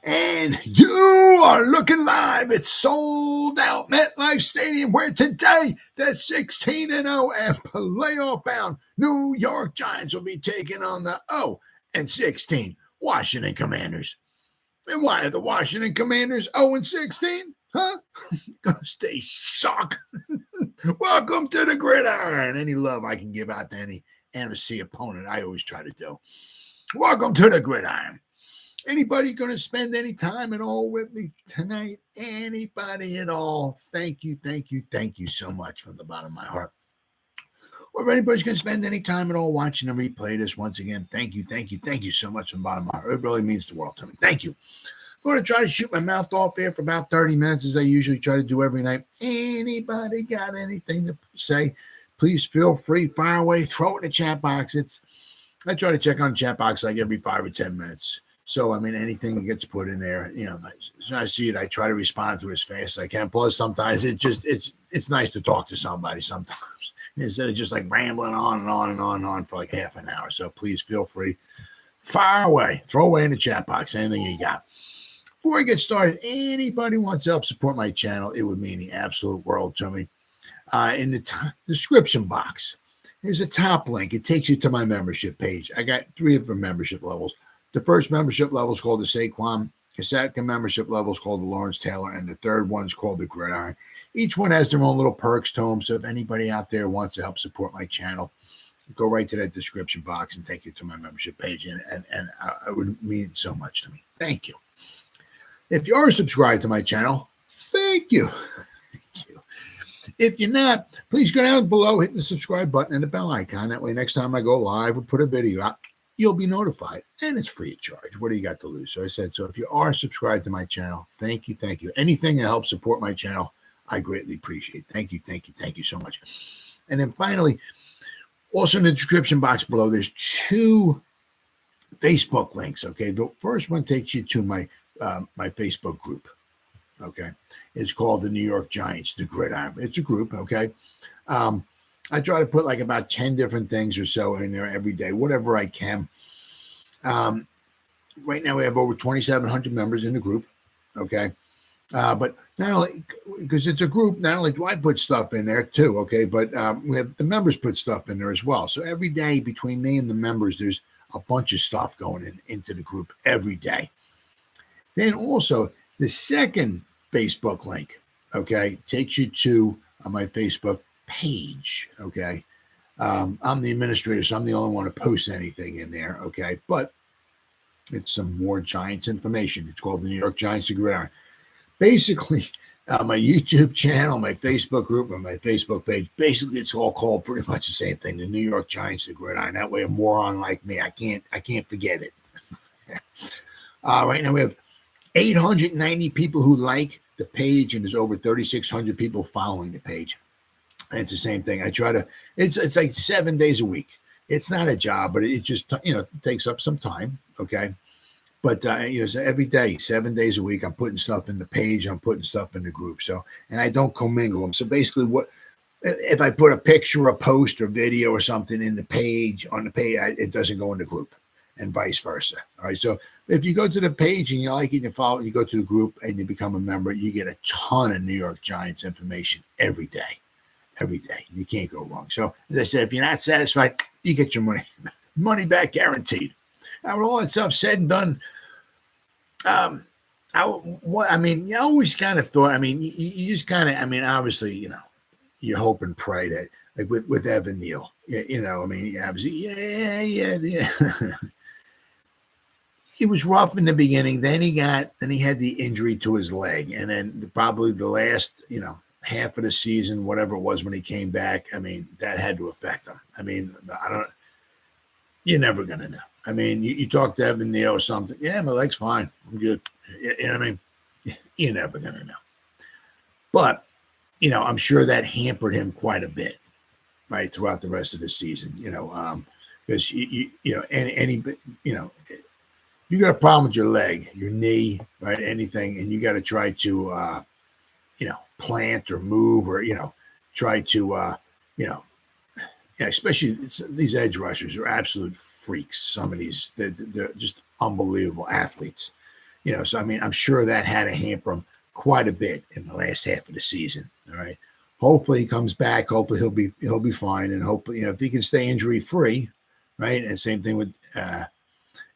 And you are looking live at Sold Out MetLife Stadium, where today the 16-0 and playoff-bound New York Giants will be taking on the 0-16 Washington Commanders. And why are the Washington Commanders 0-16? Huh? Because they suck. Welcome to the Gridiron. Any love I can give out to any NFC opponent, I always try to do. Welcome to the Gridiron. Anybody going to spend any time at all with me tonight? Anybody at all? Thank you so much from the bottom of my heart. Or if anybody's going to spend any time at all watching the replay of this, once again, thank you so much from the bottom of my heart. It really means the world to me. Thank you. I'm going to try to shoot my mouth off here for about 30 minutes, as I usually try to do every night. Anybody got anything to say? Please feel free, fire away, throw it in the chat box. I try to check on the chat box like every 5 or 10 minutes. So, I mean, anything that gets put in there, you know, as I see it, I try to respond to it as fast as I can. Plus, sometimes it's nice to talk to somebody sometimes instead of just like rambling on and on and on and on for like half an hour. So please feel free, fire away, throw away in the chat box, anything you got. Before I get started, anybody wants to help support my channel, it would mean the absolute world to me. In the description box, there's a top link. It takes you to my membership page. I got 3 different membership levels. The first membership level is called the Saquon. The second membership level is called the Lawrence Taylor. And the third one is called the Gridiron. Each one has their own little perks to them. So if anybody out there wants to help support my channel, go right to that description box and take you to my membership page. And it would mean so much to me. Thank you. If you are subscribed to my channel, thank you. Thank you. If you're not, please go down below, hit the subscribe button and the bell icon. That way, next time I go live or put a video out, you'll be notified, and it's free of charge. What do you got to lose? So I said, so if you are subscribed to my channel, thank you. Anything that helps support my channel, I greatly appreciate. Thank you so much. And then finally, also in the description box below, there's 2 Facebook links, okay? The first one takes you to my Facebook group, okay? It's called the New York Giants, the Gridiron. It's a group, okay? I try to put like about 10 different things or so in there every day, whatever I can. Right now we have over 2,700 members in the group, okay? But not only, because it's a group, not only do I put stuff in there too, okay? But we have the members put stuff in there as well. So every day between me and the members, there's a bunch of stuff going into the group every day. Then also the second Facebook link, okay, takes you to my Facebook page, okay? I'm the administrator, so I'm the only one to post anything in there, okay? But it's some more Giants information. It's called the New York Giants, the Gridiron. Basically, my YouTube channel, my Facebook group, and my Facebook page, basically it's all called pretty much the same thing, the New York Giants, the Gridiron. That way a moron like me, I can't forget it. Right now we have 890 people who like the page, and there's over 3,600 people following the page. And it's the same thing. I try to, it's like 7 days a week. It's not a job, but it just, takes up some time. Okay. But, so every day, 7 days a week, I'm putting stuff in the page. I'm putting stuff in the group. So, and I don't commingle them. So basically if I put a picture, a post or video or something in the page, it doesn't go in the group and vice versa. All right. So if you go to the page and you like it, you follow it, you go to the group and you become a member, you get a ton of New York Giants information every day. Every day. You can't go wrong. So, as I said, if you're not satisfied, you get your money back guaranteed. Now, with all that stuff said and done, you always kind of thought, you just kind of, obviously, you hope and pray that, like with Evan Neal, obviously, yeah. It was rough in the beginning. Then he had the injury to his leg. And then probably the last, half of the season, whatever it was when he came back, that had to affect him. You're never going to know. You talk to Evan Neal or something. Yeah, my leg's fine. I'm good. You know what I mean? You're never going to know. But, I'm sure that hampered him quite a bit, right, throughout the rest of the season, because, you got a problem with your leg, your knee, right, anything, and you got to try to, plant or move or, try to, especially these edge rushers are absolute freaks. Some of these, they're just unbelievable athletes. So I mean, I'm sure that had to hamper him quite a bit in the last half of the season. All right. Hopefully he comes back. Hopefully he'll be fine, and hopefully if he can stay injury free, right. And same thing with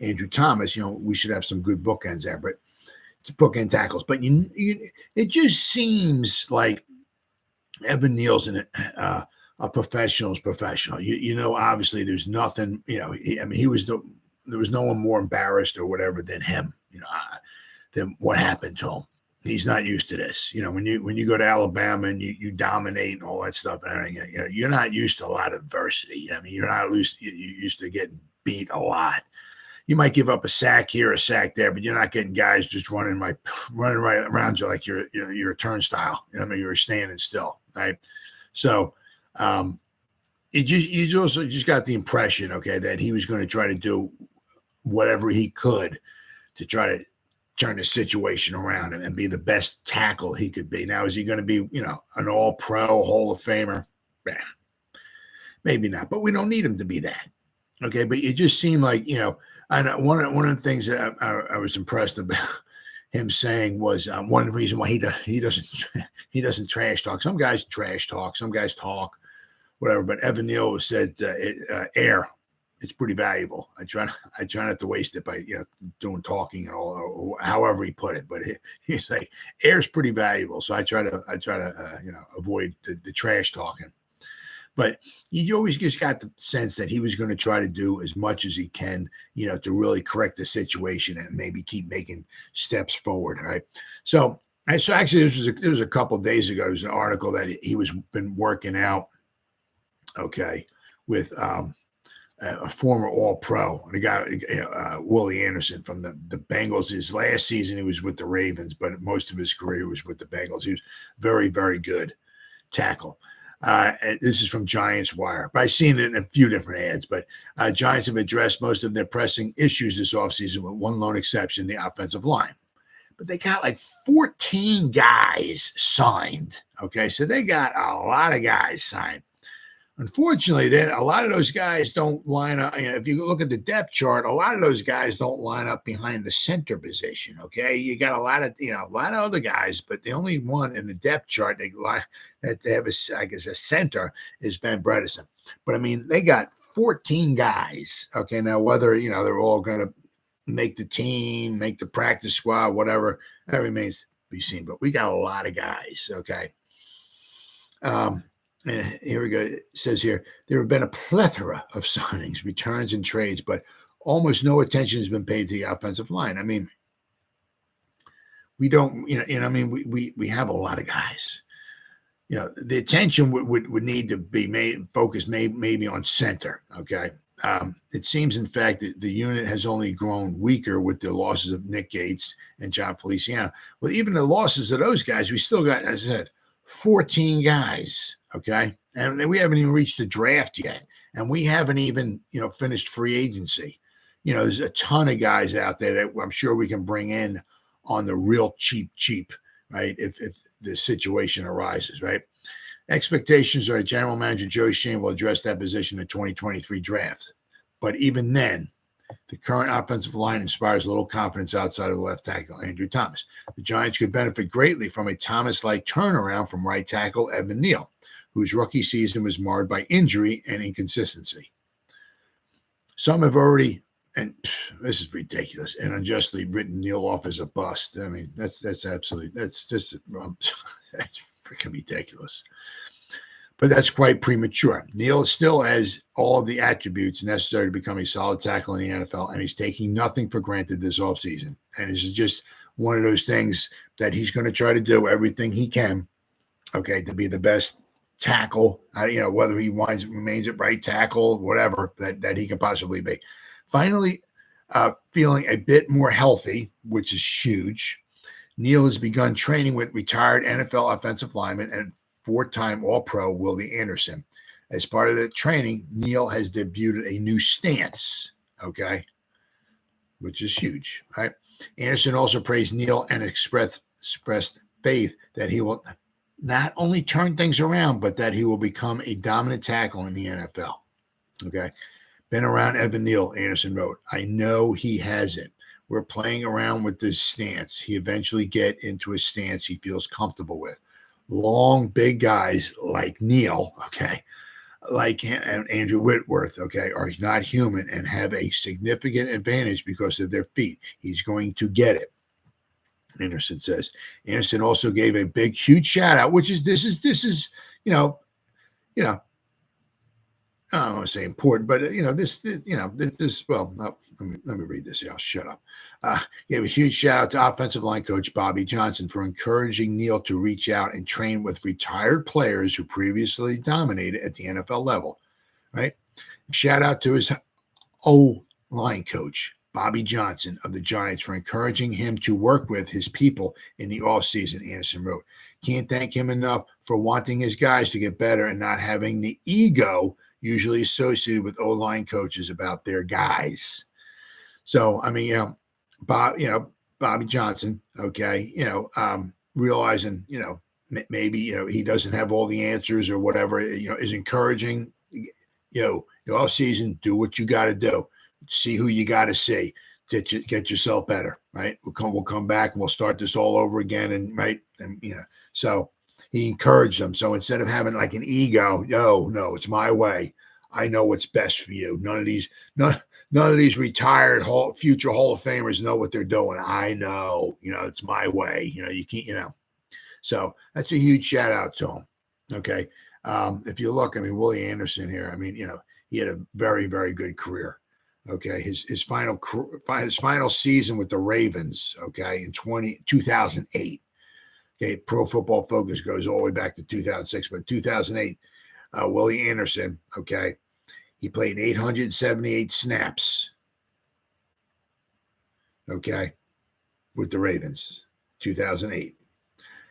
Andrew Thomas. We should have some good bookends there, but it's bookend tackles. But it just seems like Evan Neal's a professional's professional. Obviously there's nothing. There was no one more embarrassed or whatever than him. Than what happened to him. He's not used to this. When you go to Alabama and you dominate and all that stuff, you're not used to a lot of adversity. You're not used to getting beat a lot. You might give up a sack here, a sack there, but you're not getting guys just running right around you like you're a turnstile. You're standing still, right? So, you also just got the impression, okay, that he was going to try to do whatever he could to try to turn the situation around and be the best tackle he could be. Now, is he going to be, an all-pro Hall of Famer? Maybe not, but we don't need him to be that. Okay, but it just seemed like, I know one of the things that I was impressed about him saying was one of the reasons why he doesn't trash talk. Some guys trash talk, some guys talk, whatever. But Evan Neal said air. It's pretty valuable. I try not to waste it by doing talking and all, or however he put it. But he's like, air's pretty valuable, so I try to avoid the trash talking. But you always just got the sense that he was going to try to do as much as he can, to really correct the situation and maybe keep making steps forward. Right. So actually, this was a couple of days ago. There was an article that he was been working out. Okay, with a former All-Pro, the guy Willie Anderson from the Bengals. His last season he was with the Ravens, but most of his career was with the Bengals. He was very, very good tackle. This is from Giants Wire. I've seen it in a few different ads, but Giants have addressed most of their pressing issues this offseason with one lone exception, the offensive line. But they got like 14 guys signed. Okay, so they got a lot of guys signed. Unfortunately, then a lot of those guys don't line up. If you look at the depth chart, a lot of those guys don't line up behind the center position. Okay, you got a lot of other guys, but the only one in the depth chart that they have a center is Ben Bredesen. But they got 14 guys. Okay, now whether they're all going to make the team, make the practice squad, whatever, that remains to be seen. But we got a lot of guys. Okay. And here we go. It says here, there have been a plethora of signings, returns, and trades, but almost no attention has been paid to the offensive line. We don't, we have a lot of guys. The attention would need to be focused maybe on center. Okay. It seems, in fact, that the unit has only grown weaker with the losses of Nick Gates and John Feliciano. Well, even the losses of those guys, we still got, as I said, 14 guys. Okay. And we haven't even reached the draft yet. And we haven't even, finished free agency. There's a ton of guys out there that I'm sure we can bring in on the real cheap, right? If the situation arises, right? Expectations are that General Manager Joe Schoen will address that position in the 2023 draft. But even then, the current offensive line inspires little confidence outside of the left tackle, Andrew Thomas. The Giants could benefit greatly from a Thomas-like turnaround from right tackle Evan Neal, whose rookie season was marred by injury and inconsistency. Some have already, and this is ridiculous, and unjustly written Neal off as a bust. That's just that's freaking ridiculous. But that's quite premature. Neal still has all of the attributes necessary to become a solid tackle in the NFL, and he's taking nothing for granted this offseason. And this is just one of those things that he's going to try to do everything he can, okay, to be the best tackle, whether he remains at right tackle, whatever that he can possibly be. Finally, feeling a bit more healthy, which is huge. Neal has begun training with retired NFL offensive lineman and four-time All-Pro Willie Anderson. As part of the training, Neal has debuted a new stance, okay, which is huge, right? Anderson also praised Neal and expressed faith that he will not only turn things around, but that he will become a dominant tackle in the NFL, okay? Been around Evan Neal, Anderson wrote. I know he has it. we're playing around with this stance. He eventually get into a stance he feels comfortable with. Long, big guys like Neal, okay, like Andrew Whitworth, okay, are not human and have a significant advantage because of their feet. He's going to get it. Anderson says. Anderson also gave a big, huge shout out, which is this is I don't want to say important, but this. Well, no, let me read this. Here. I'll shut up. Gave a huge shout out to offensive line coach Bobby Johnson for encouraging Neal to reach out and train with retired players who previously dominated at the NFL level. Right. Shout out to his O-line coach Bobby Johnson of the Giants for encouraging him to work with his people in the offseason. Anderson wrote, "Can't thank him enough for wanting his guys to get better and not having the ego usually associated with O-line coaches about their guys." So, I mean, Bobby Johnson, okay, realizing, maybe, he doesn't have all the answers or whatever, is encouraging, the offseason, do what you got to do. See who you got to see to get yourself better, right? We'll come back and we'll start this all over again. And right. And, so he encouraged them. So instead of having like an ego, no, it's my way. I know what's best for you. None of these retired future Hall of Famers know what they're doing. I know, it's my way. You can't, So that's a huge shout out to him. Okay. If you look, Willie Anderson here, he had a very, very good career. Okay. His final season with the Ravens, okay, in 2008. Okay, Pro Football Focus goes all the way back to 2006, but 2008, Willie Anderson, okay, he played 878 snaps, okay, with the Ravens, 2008.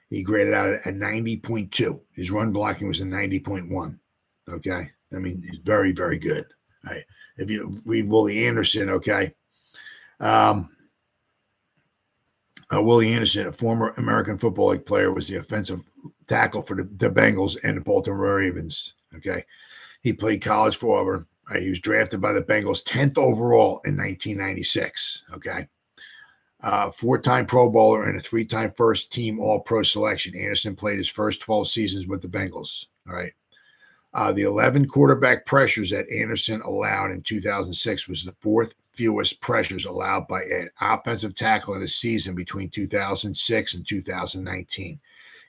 He graded out at 90.2. His run blocking was a 90.1, okay? He's very, very good. All right. If you read Willie Anderson, okay, Willie Anderson, a former American Football League player, was the offensive tackle for the Bengals and the Baltimore Ravens. Okay. He played college for Auburn. Right? He was drafted by the Bengals 10th overall in 1996. Okay. 4-time Pro Bowler and a 3-time first team All-Pro selection. Anderson played his first 12 seasons with the Bengals. All right. The 11 quarterback pressures that Anderson allowed in 2006 was the 4th fewest pressures allowed by an offensive tackle in a season between 2006 and 2019.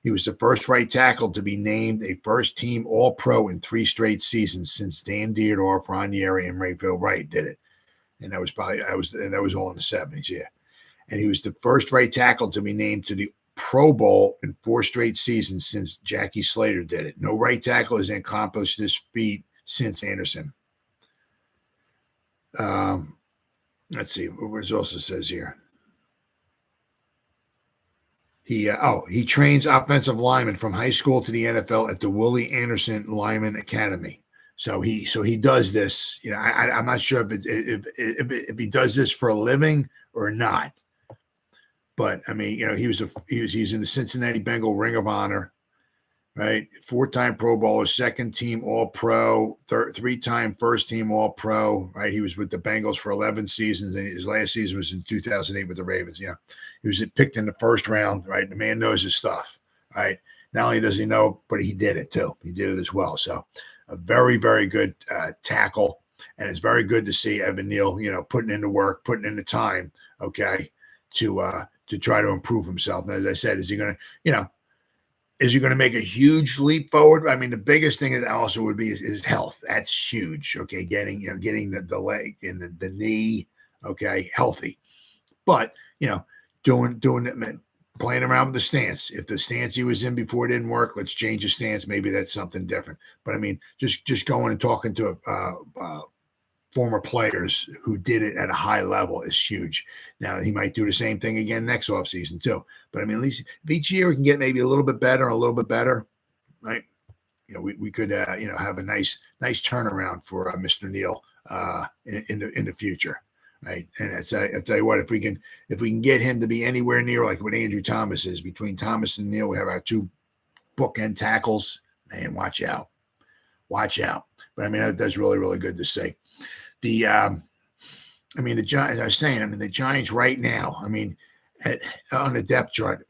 He was the first right tackle to be named a first-team All-Pro in 3 straight seasons since Dan Dierdorf, Ron Yeri, and Rayfield Wright did it. And that was all in the 70s, yeah. And he was the first right tackle to be named to the Pro Bowl in 4 straight seasons since Jackie Slater did it. No right tackle has accomplished this feat since Anderson. Let's see what it also says here. He trains offensive linemen from high school to the NFL at the Willie Anderson Lineman Academy. So he does this. I'm not sure if he does this for a living or not. But he's in the Cincinnati Bengal Ring of Honor, right? 4-time Pro Bowler, 2nd team All-Pro, 3-time first team All-Pro, right? He was with the Bengals for 11 seasons, and his last season was in 2008 with the Ravens. Yeah, he was picked in the 1st round, right? The man knows his stuff, right? Not only does he know, but he did it too. He did it as well. So a very, very good tackle, and it's very good to see Evan Neal, putting in the work, putting in the time, okay, to try to improve himself. And as I said, is he going to make a huge leap forward? The biggest thing is also would be his health. That's huge. Okay. Getting the leg and the knee, okay, healthy, but, doing it, playing around with the stance. If the stance he was in before didn't work, let's change the stance. Maybe that's something different. But just going and talking to former players who did it at a high level is huge. Now, he might do the same thing again next offseason too. But at least if each year we can get maybe a little bit better, right? We could, have a nice turnaround for Mr. Neal in the future, right? And I tell you what, if we can get him to be anywhere near like what Andrew Thomas is, between Thomas and Neal, we have our 2 bookend tackles. Man, watch out. But that's really, really good to see. The I mean, the Giants, I was saying, I mean, the Giants right now, I mean, on the depth chart,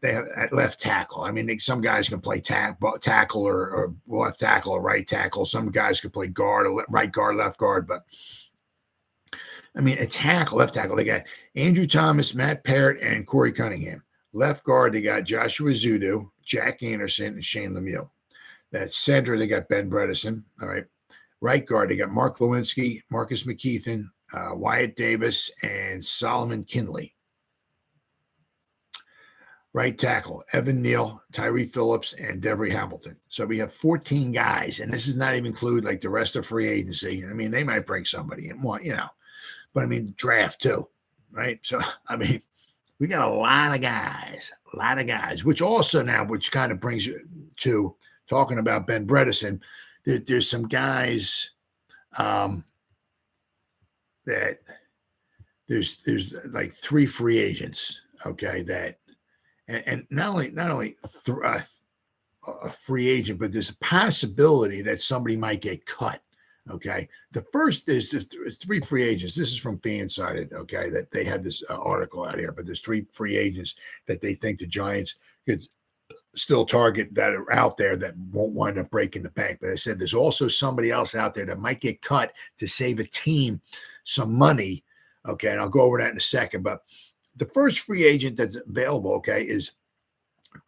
they have at left tackle. I mean, some guys can play tackle or left tackle or right tackle. Some guys can play guard or right guard, left guard. But I mean, a tackle, left tackle, they got Andrew Thomas, Matt Parrott, and Corey Cunningham. Left guard, they got Joshua Zudu, Jack Anderson, and Shane Lemieux. That center, they got Ben Bredesen. All right. Right guard, they got Mark Lewinsky, Marcus McKeithen, Wyatt Davis, and Solomon Kinley. Right tackle, Evan Neal, Tyree Phillips, and Devery Hamilton. So we have 14 guys, and this does not even include like the rest of free agency. I mean, they might bring somebody in, but I mean, draft too, right? So, I mean, we got a lot of guys, which also now, which kind of brings you to talking about Ben Bredesen. There's some guys that there's like 3 free agents, okay, that and not only a free agent, but there's a possibility that somebody might get cut. Okay, the first is just 3 free agents. This is from Fansided, okay, that they have this article out here, but there's 3 free agents that they think the Giants could still target that are out there that won't wind up breaking the bank. But I said there's also somebody else out there that might get cut to save a team some money. Okay, and I'll go over that in a second. But the first free agent that's available, okay, is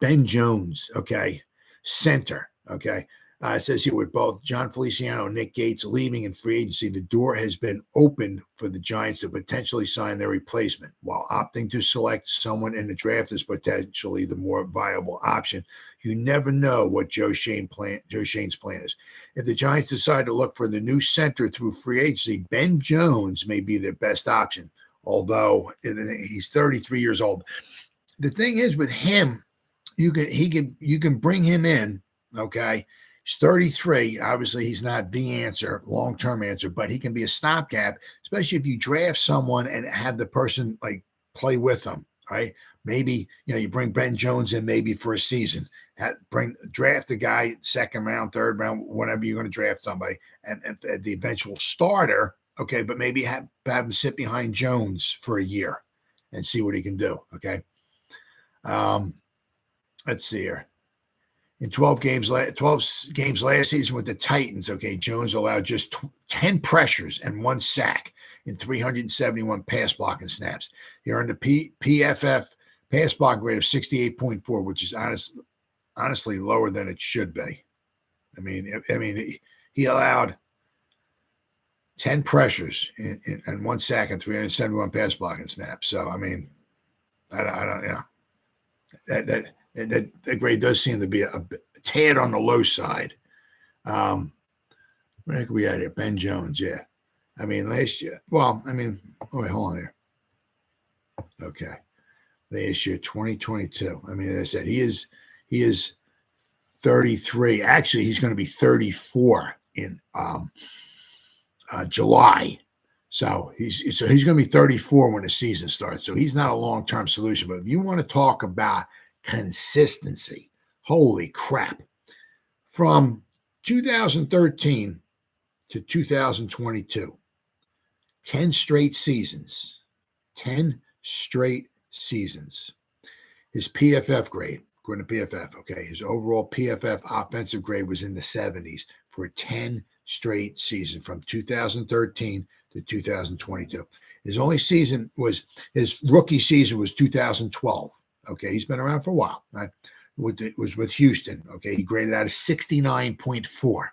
Ben Jones, okay, center, okay. It says here with both John Feliciano and Nick Gates leaving in free agency, the door has been opened for the Giants to potentially sign their replacement. While opting to select someone in the draft is potentially the more viable option, you never know what Joe Shane's plan is. If the Giants decide to look for the new center through free agency, Ben Jones may be their best option, although he's 33 years old. The thing is with him, you can bring him in, okay. He's 33. Obviously, he's not the answer, long-term answer, but he can be a stopgap, especially if you draft someone and have the person like play with them, right? Maybe, you bring Ben Jones in maybe for a season. Draft a guy 2nd round, 3rd round, whenever you're going to draft somebody, and the eventual starter, okay, but maybe have him sit behind Jones for a year and see what he can do, okay? Let's see here. In 12 games last season with the Titans, okay, Jones allowed just 10 pressures and 1 sack in 371 pass blocking snaps. He earned a PFF pass block rate of 68.4, which is honestly lower than it should be. I mean, he allowed 10 pressures and 1 sack and 371 pass blocking snaps. So, I mean, I don't, that grade does seem to be a tad on the low side. Where the heck are we at here? Ben Jones, yeah. I mean, last year. Well, I mean, wait, hold on here. Okay. Last year, 2022. I mean, as I said, he is 33. Actually, he's going to be 34 in July. So he's going to be 34 when the season starts. So he's not a long-term solution. But if you want to talk about consistency, holy crap. From 2013 to 2022, 10 straight seasons. His PFF grade, according to PFF, okay, his overall PFF offensive grade was in the 70s for 10 straight seasons from 2013 to 2022. His rookie season was 2012. Okay, he's been around for a while. Right? It was with Houston. Okay, he graded out a 69.4.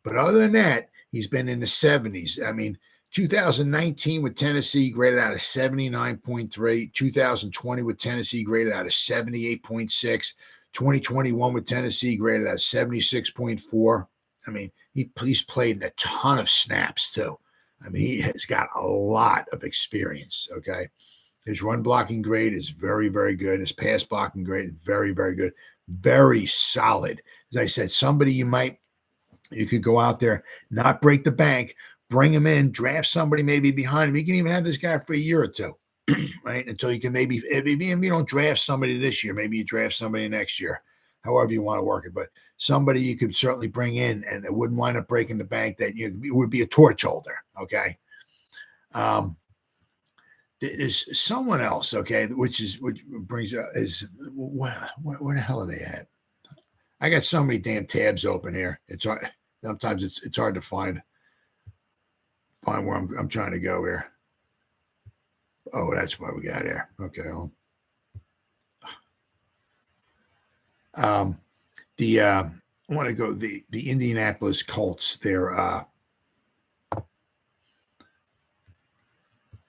But other than that, he's been in the 70s. I mean, 2019 with Tennessee graded out a 79.3. 2020 with Tennessee graded out a 78.6. 2021 with Tennessee graded out 76.4. I mean, he's played in a ton of snaps too. I mean, he has got a lot of experience. Okay. His run blocking grade is very, very good. His pass blocking grade is very, very good. Very solid. As I said, somebody you could go out there, not break the bank, bring him in, draft somebody maybe behind him. You can even have this guy for a year or two, right? Until you can maybe, if you don't draft somebody this year, maybe you draft somebody next year, however you want to work it. But somebody you could certainly bring in and it wouldn't wind up breaking the bank, that it would be a torch holder, okay? There's someone else, okay, which brings is where the hell are they at? I got so many damn tabs open here. It's hard, sometimes it's hard to find where I'm trying to go here. Oh, that's what we got here. Okay. I want to go the Indianapolis Colts. They're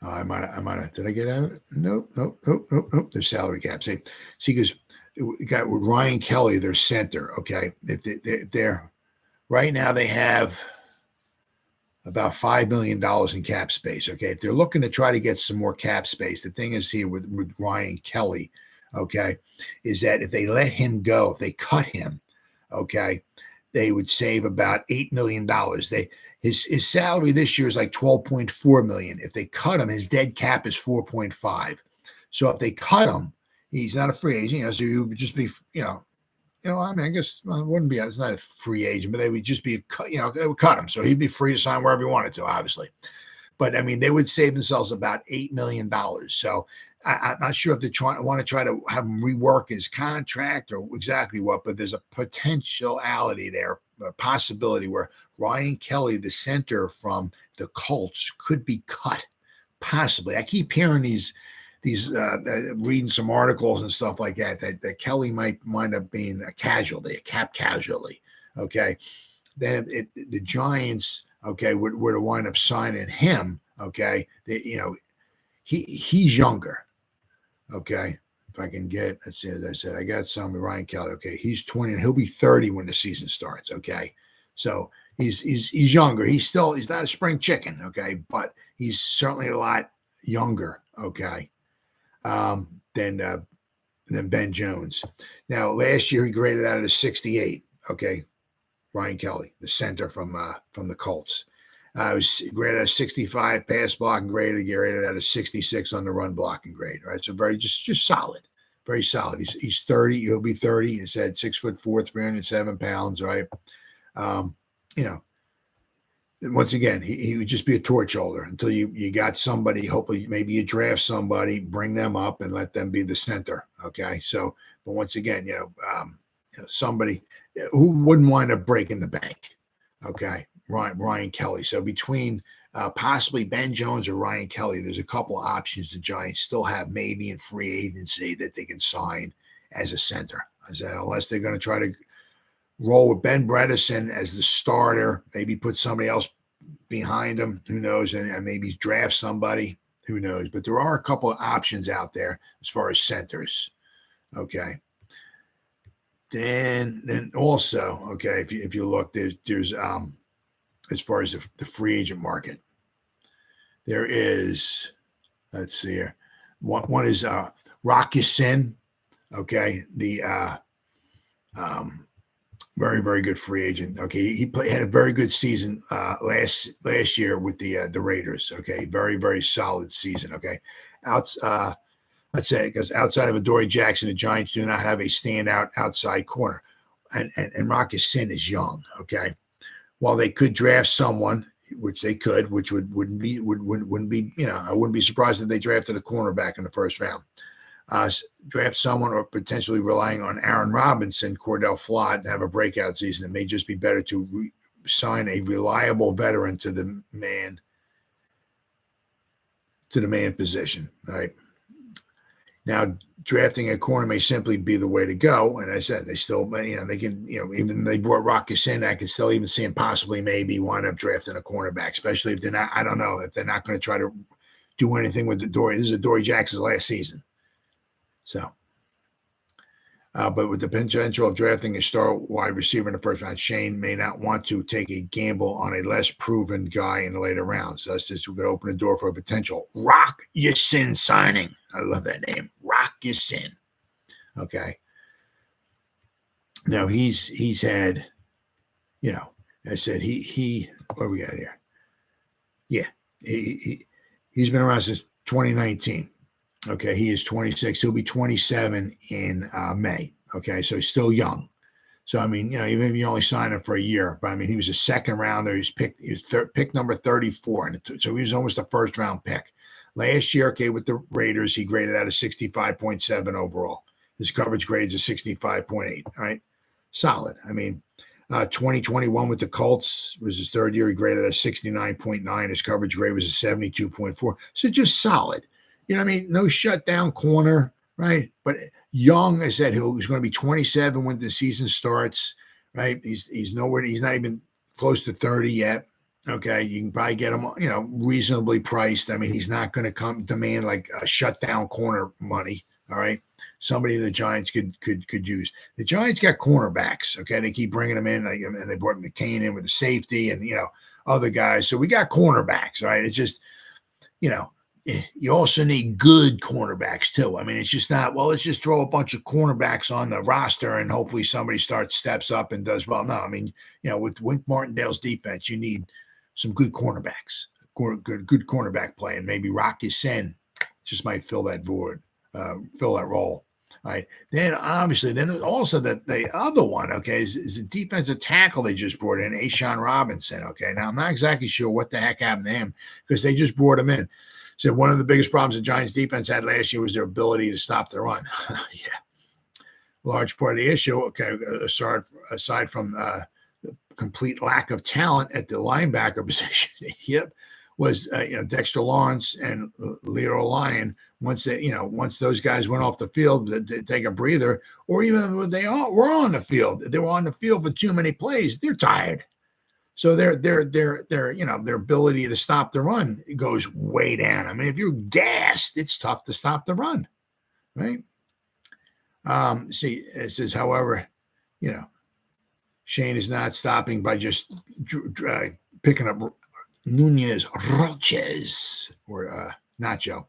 I might have. Did I get out of it? Nope. Their salary cap. See, because got with Ryan Kelly, their center. Okay, they're right now they have about $5 million in cap space. Okay, if they're looking to try to get some more cap space, the thing is here with Ryan Kelly, okay, is that if they let him go, if they cut him, okay, they would save about $8 million. His salary this year is like $12.4 million. If they cut him, his dead cap is 4.5. So if they cut him, he's not a free agent. So he would just be, I mean, I guess it wouldn't be. It's not a free agent, but they would just be, they would cut him, so he'd be free to sign wherever he wanted to, obviously. But I mean, they would save themselves about $8 million. So I'm not sure if they want to try to have him rework his contract or exactly what, but there's a potentiality there, a possibility where Ryan Kelly, the center from the Colts, could be cut, possibly. I keep hearing these reading some articles and stuff like that Kelly might wind up being a casualty, a cap casualty. Okay, then the Giants, okay, were to wind up signing him. Okay, he's younger. Okay, if I can get, let's see, as I said, I got some with Ryan Kelly. Okay, he's 20 and he'll be 30 when the season starts. Okay, so he's younger. He's not a spring chicken. Okay, but he's certainly a lot younger. Okay, than Ben Jones. Now, last year he graded out at a 68. Okay, Ryan Kelly, the center from the Colts. Was graded at a 65 pass blocking grade, graded at a 66 on the run blocking grade. Right, so very just solid, very solid. He's 30. He'll be 30. He said 6'4", 307 pounds. Right, once again, he would just be a torch holder until you got somebody. Hopefully, maybe you draft somebody, bring them up, and let them be the center. Okay, so but once again, somebody who wouldn't wind up breaking the bank. Okay, Ryan Kelly. So between possibly Ben Jones or Ryan Kelly, there's a couple of options the Giants still have, maybe in free agency, that they can sign as a center. I said, unless they're going to try to roll with Ben Bredesen as the starter, maybe put somebody else behind him, who knows, and maybe draft somebody, who knows. But there are a couple of options out there as far as centers. Okay. Then also, okay, if you look, there's as far as the free agent market, there is, let's see here, one is Rock Ya-Sin, okay, the very, very good free agent. Okay, he had a very good season last year with the Raiders. Okay, very, very solid season. Okay, let's say, because outside of Adoree Jackson, the Giants do not have a standout outside corner, and Rock Ya-Sin is young. Okay, while they could draft someone, which they could, which wouldn't be, I wouldn't be surprised if they drafted a cornerback in the first round. Draft someone, or potentially relying on Aaron Robinson, Cordell Flott, to have a breakout season. It may just be better to sign a reliable veteran to the man position. Right now, drafting a corner may simply be the way to go. And I said they still, they can, even they brought Rock Ya-Sin, I can still even see him possibly maybe wind up drafting a cornerback, especially if they're not. I don't know if they're not going to try to do anything with Adoree. This is Adoree Jackson's last season. So, but with the potential of drafting a star wide receiver in the first round, Shane may not want to take a gamble on a less proven guy in the later rounds. So that's just going to open the door for a potential Rock Ya-Sin signing. I love that name, Rock Ya-Sin. Okay. Now he's had, I said he what we got here? Yeah, he's been around since 2019. Okay, he is 26. He'll be 27 in May. Okay, so he's still young. So, I mean, even if you only sign him for a year, but I mean, he was a second rounder. He was pick number 34. And so he was almost a first round pick. Last year, with the Raiders, he graded out a 65.7 overall. His coverage grades a 65.8. All right. Solid. I mean, 2021 with the Colts was his third year. He graded a 69.9. His coverage grade was a 72.4. So just solid. No shutdown corner, right? But young, I said, he's going to be 27 when the season starts, right? He's nowhere. He's not even close to 30 yet. Okay, you can probably get him, reasonably priced. I mean, he's not going to demand like a shutdown corner money. All right, somebody the Giants could use. The Giants got cornerbacks. Okay, they keep bringing them in, and they brought McCain in with the safety and other guys. So we got cornerbacks. Right? It's just you also need good cornerbacks too. I mean, it's just not, let's just throw a bunch of cornerbacks on the roster and hopefully somebody steps up and does well. No, I mean, with Wink Martindale's defense, you need some good cornerbacks, good cornerback play, and maybe Rock Ya-Sin just might fill that role. All right. Then also the other one, okay, is a defensive tackle they just brought in, Oshane Robinson. Okay. Now I'm not exactly sure what the heck happened to him because they just brought him in. So one of the biggest problems the Giants defense had last year was their ability to stop the run. Yeah. Large part of the issue, okay, aside from the complete lack of talent at the linebacker position, was Dexter Lawrence and Leo Lyon. Once those guys went off the field to take a breather, or even when they were on the field, they were on the field for too many plays. They're tired, so their ability to stop the run goes way down. I mean, if you're gassed, it's tough to stop the run, right? See, it says, however, Shane is not stopping by just picking up Nunez Roches or Nacho,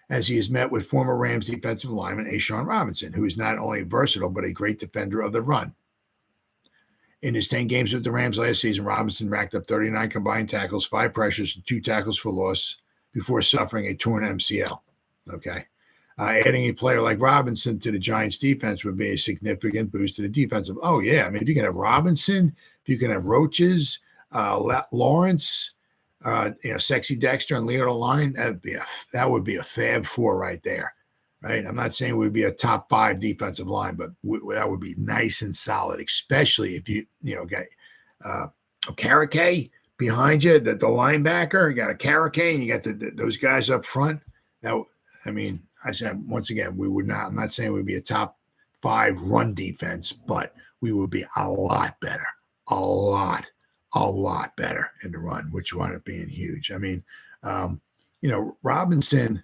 as he has met with former Rams defensive lineman Oshane Robinson, who is not only versatile but a great defender of the run. In his 10 games with the Rams last season, Robinson racked up 39 combined tackles, 5 pressures, and 2 tackles for loss before suffering a torn MCL. Okay. Adding a player like Robinson to the Giants defense would be a significant boost to the defensive. Oh, yeah. I mean, if you can have Robinson, if you can have Roaches, Lawrence, Sexy Dexter and Leo Line, that would be a fab 4 right there, right? I'm not saying we'd be a top 5 defensive line, but that would be nice and solid, especially if you got Karake behind you, the linebacker, you got a Karake, and you got those guys up front. I said, once again, we would not, I'm not saying we'd be a top 5 run defense, but we would be a lot better, a lot better in the run, which wound up being huge. I mean, Robinson,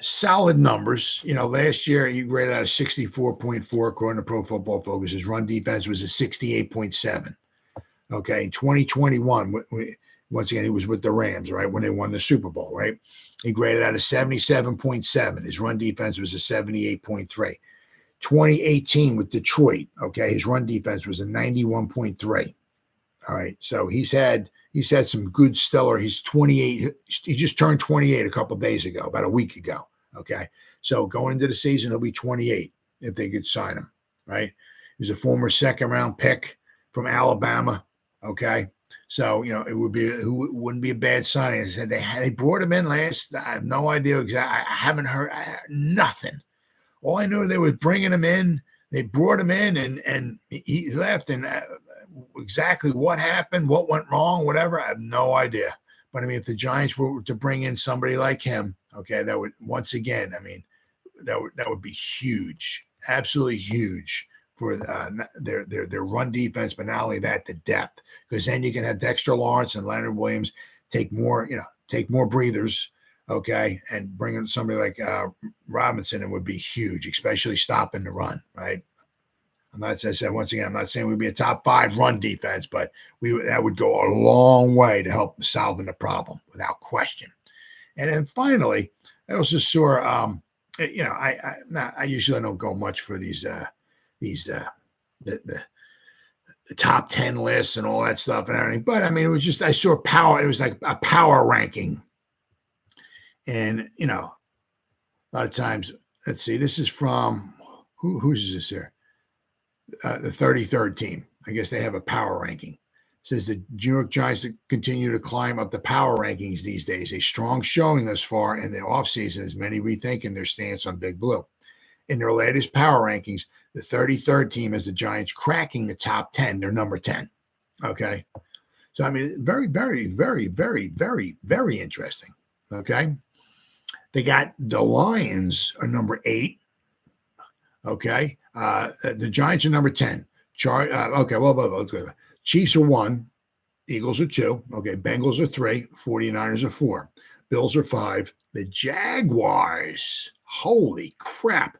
solid numbers. Last year he graded out a 64.4 according to Pro Football Focus. His run defense was a 68.7. Okay, in 2021, once again, he was with the Rams, right, when they won the Super Bowl, right? He graded out a 77.7. His run defense was a 78.3. 2018 with Detroit, okay, his run defense was a 91.3. All right, so he's had some good stellar. He's 28. He just turned 28 a couple of days ago, about a week ago. Okay, so going into the season, he'll be 28 if they could sign him. Right, he's a former second-round pick from Alabama. Okay, so it wouldn't be a bad signing. I said they brought him in last. I have no idea exactly. I haven't heard nothing. All I know, they were bringing him in. They brought him in, and he left. And exactly what happened, what went wrong, whatever, I have no idea. But I mean, if the Giants were to bring in somebody like him, okay, that would, once again, I mean, that would be huge, absolutely huge for their run defense. But not only that, the depth, because then you can have Dexter Lawrence and Leonard Williams take more breathers. Okay, and bring in somebody like Robinson, it would be huge, especially stopping the run, right? As I said, once again, I'm not saying we'd be a top 5 run defense, but that would go a long way to help solving the problem without question. And then finally, I also saw, I usually don't go much for these the top 10 lists and all that stuff and everything, but I mean, it was just, I saw power. It was like a power ranking. And, a lot of times, let's see, this is from who's this here? The 33rd team. I guess they have a power ranking. It says the New York Giants continue to climb up the power rankings these days. A strong showing thus far in the offseason as many rethinking their stance on Big Blue. In their latest power rankings, the 33rd team has the Giants cracking the top 10. They're number 10. Okay. So, I mean, very, very, very, very, very, very interesting. Okay. They got the Lions are number 8. Okay. The Giants are number 10. Okay. Well, Chiefs are 1. Eagles are 2. Okay. Bengals are 3. 49ers are 4. Bills are 5. The Jaguars, holy crap,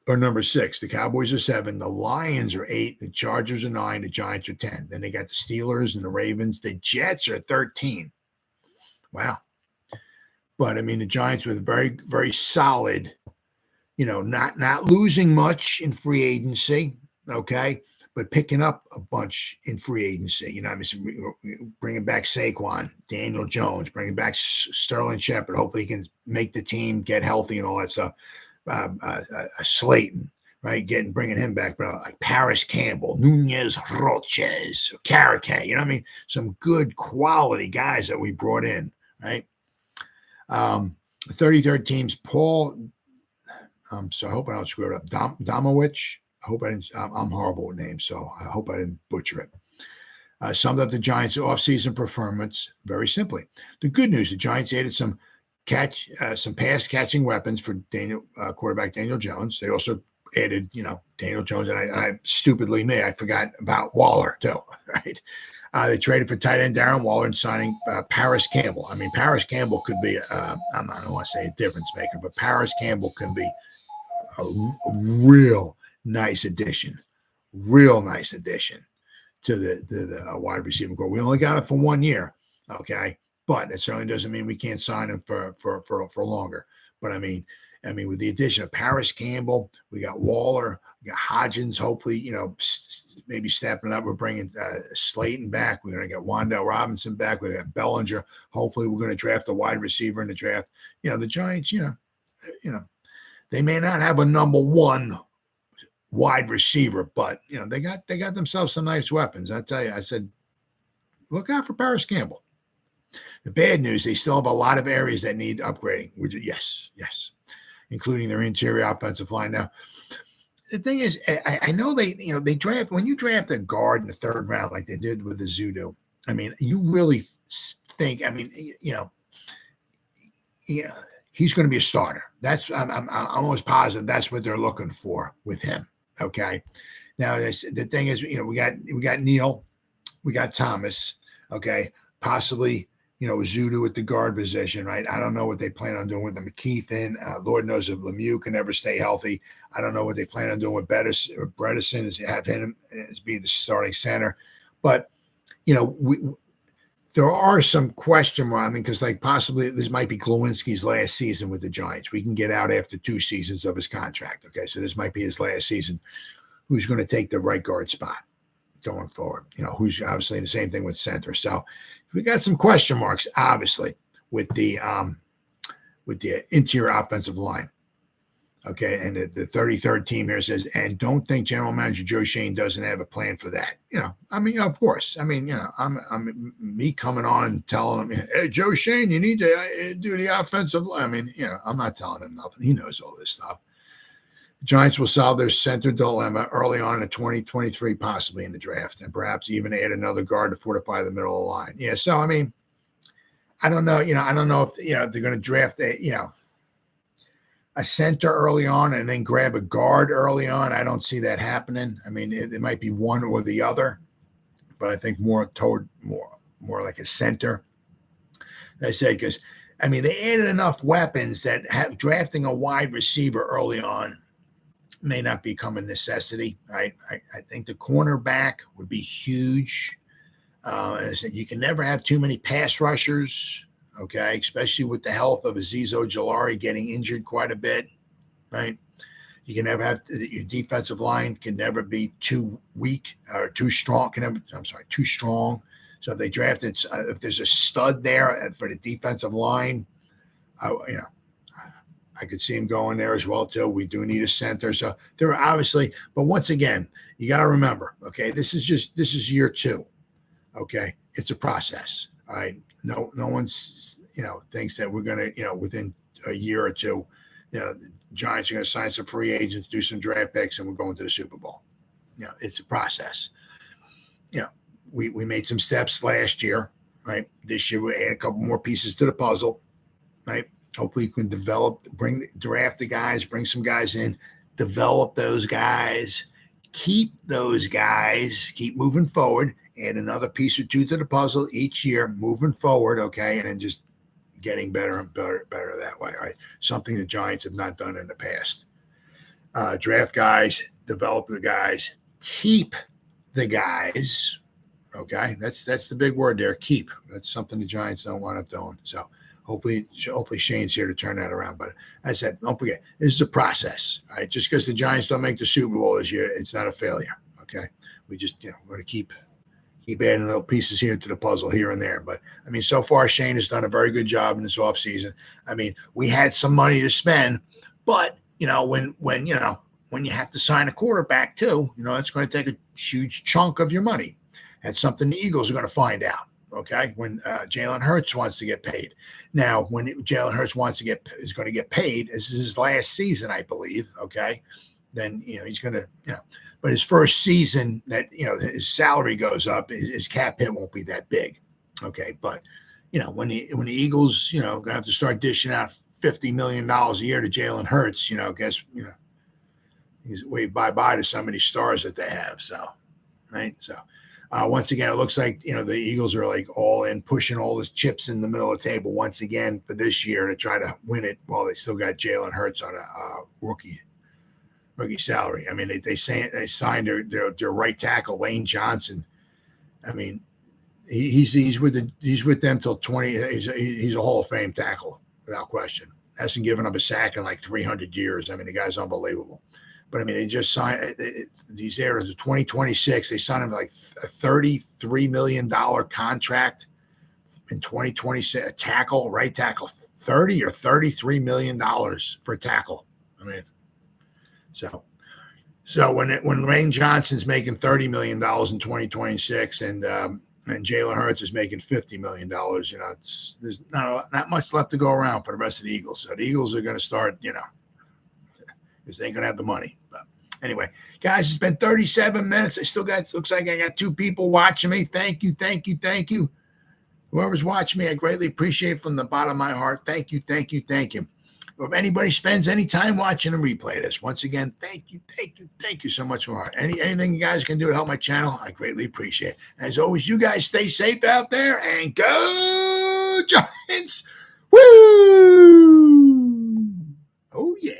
are number 6. The Cowboys are 7. The Lions are 8. The Chargers are 9. The Giants are 10. Then they got the Steelers and the Ravens. The Jets are 13. Wow. But I mean, the Giants with very, very solid, not losing much in free agency, okay, but picking up a bunch in free agency. Bringing back Saquon, Daniel Jones, bringing back Sterling Shepard. Hopefully he can make the team, get healthy and all that stuff. Slayton, right? Bringing him back, but like Paris Campbell, Nunez Roches, Carrick, some good quality guys that we brought in, right? 33rd team's Paul. So I hope I don't screw it up. Domowich. I hope I didn't. I'm horrible with names, so I hope I didn't butcher it. Summed up the Giants' offseason performance very simply. The good news: the Giants added some pass catching weapons for quarterback Daniel Jones. They also added, Daniel Jones, and I stupidly I forgot about Waller too, right? They traded for tight end Darren Waller and signing Paris Campbell. I mean, Paris Campbell could be, I don't want to say a difference maker, but Paris Campbell can be a real nice addition to the wide receiver core. We only got it for 1 year, okay? But it certainly doesn't mean we can't sign him for longer. But I mean, with the addition of Paris Campbell, we got Waller, we got Hodgins. Hopefully, maybe stepping up. We're bringing Slayton back. We're going to get Wan'Dale Robinson back. We got Bellinger. Hopefully, we're going to draft a wide receiver in the draft. The Giants, they may not have a number 1 wide receiver, but they got themselves some nice weapons. I tell you, I said, look out for Paris Campbell. The bad news, they still have a lot of areas that need upgrading. Yes, including their interior offensive line. Now, the thing is, I know they draft, when you draft a guard in the 3rd round like they did with the Zudu, I mean, you really think, he's going to be a starter. I'm almost positive that's what they're looking for with him. Okay. Now, the thing is, we got Neal, we got Thomas. Okay, possibly. Zudu at the guard position, right? I don't know what they plan on doing with the McKeithen. Lord knows if Lemieux can ever stay healthy. I don't know what they plan on doing with Bredesen, is have him as being the starting center. But, there are some question marks. Because possibly this might be Glowinski's last season with the Giants. We can get out after 2 seasons of his contract. Okay, so this might be his last season. Who's going to take the right guard spot going forward? Who's obviously the same thing with center. So we got some question marks, obviously, with the interior offensive line. Okay, and the 33rd team here says, and don't think General Manager Joe Schoen doesn't have a plan for that. Of course. I'm me coming on telling him, hey, Joe Schoen, you need to do the offensive line. I'm not telling him nothing. He knows all this stuff. The Giants will solve their center dilemma early on in 2023, possibly in the draft, and perhaps even add another guard to fortify the middle of the line. Yeah, so I don't know. I don't know if if they're going to draft a center early on and then grab a guard early on. I don't see that happening. It might be one or the other, but I think more like a center. I say because they added enough weapons that drafting a wide receiver early on may not become a necessity. Right? I think the cornerback would be huge. As I said, you can never have too many pass rushers. Okay, especially with the health of Azeez Ojulari getting injured quite a bit, right? You can never have your defensive line can never be too weak or too strong. Too strong. So if they drafted, if there's a stud there for the defensive line, I could see him going there as well too. We do need a center, so there are obviously. But once again, you got to remember, okay, this is year 2. Okay, it's a process. All right, no one's thinks that we're gonna within a year or two, the Giants are gonna sign some free agents, do some draft picks, and we're going to the Super Bowl. It's a process. We made some steps last year, right? This year we add a couple more pieces to the puzzle, right? Hopefully you can draft the guys, bring some guys in, develop those guys, keep those guys, keep moving forward, add another piece or two to the puzzle each year, moving forward, okay? And then just getting better and better that way, right? Something the Giants have not done in the past. Draft guys, develop the guys, keep the guys, okay? That's the big word there, keep. That's something the Giants don't wind up doing. So hopefully Shane's here to turn that around. But as I said, don't forget, this is a process, all right? Just because the Giants don't make the Super Bowl this year, it's not a failure, okay? We just, we're going to keep adding little pieces here to the puzzle here and there. But, I mean, so far Shane has done a very good job in this offseason. I mean, we had some money to spend, but, when you have to sign a quarterback too, it's going to take a huge chunk of your money. That's something the Eagles are going to find out. Okay, when Jalen Hurts wants to get paid. Now, when Jalen Hurts is going to get paid, this is his last season, I believe. Okay, then he's going to but his first season that his salary goes up, his cap hit won't be that big. Okay, but when the Eagles going to have to start dishing out $50 million a year to Jalen Hurts, guess he's way bye to some of these stars that they have. So, right, so. Once again, it looks like the Eagles are like all in, pushing all the chips in the middle of the table once again for this year to try to win it while they still got Jalen Hurts on a rookie salary. I mean, they signed their right tackle Lane Johnson. I mean, he's with them till 20. He's a Hall of Fame tackle without question. Hasn't given up a sack in like 300 years. I mean, the guy's unbelievable. But I mean, they just signed these areas of 2026. They signed him like a $33 million contract in 2026. Right tackle, $30 or $33 million for a tackle. I mean, so when Lane Johnson's making $30 million in 2026 and Jalen Hurts is making $50 million, there's not much left to go around for the rest of the Eagles. So the Eagles are going to start, because they ain't gonna have the money. But anyway, guys, it's been 37 minutes. Looks like I got 2 people watching me. Thank you. Whoever's watching me, I greatly appreciate it from the bottom of my heart. Thank you. If anybody spends any time watching a replay of this, once again, thank you so much from heart. Anything you guys can do to help my channel, I greatly appreciate it. As always, you guys stay safe out there and go Giants! Woo! Oh yeah.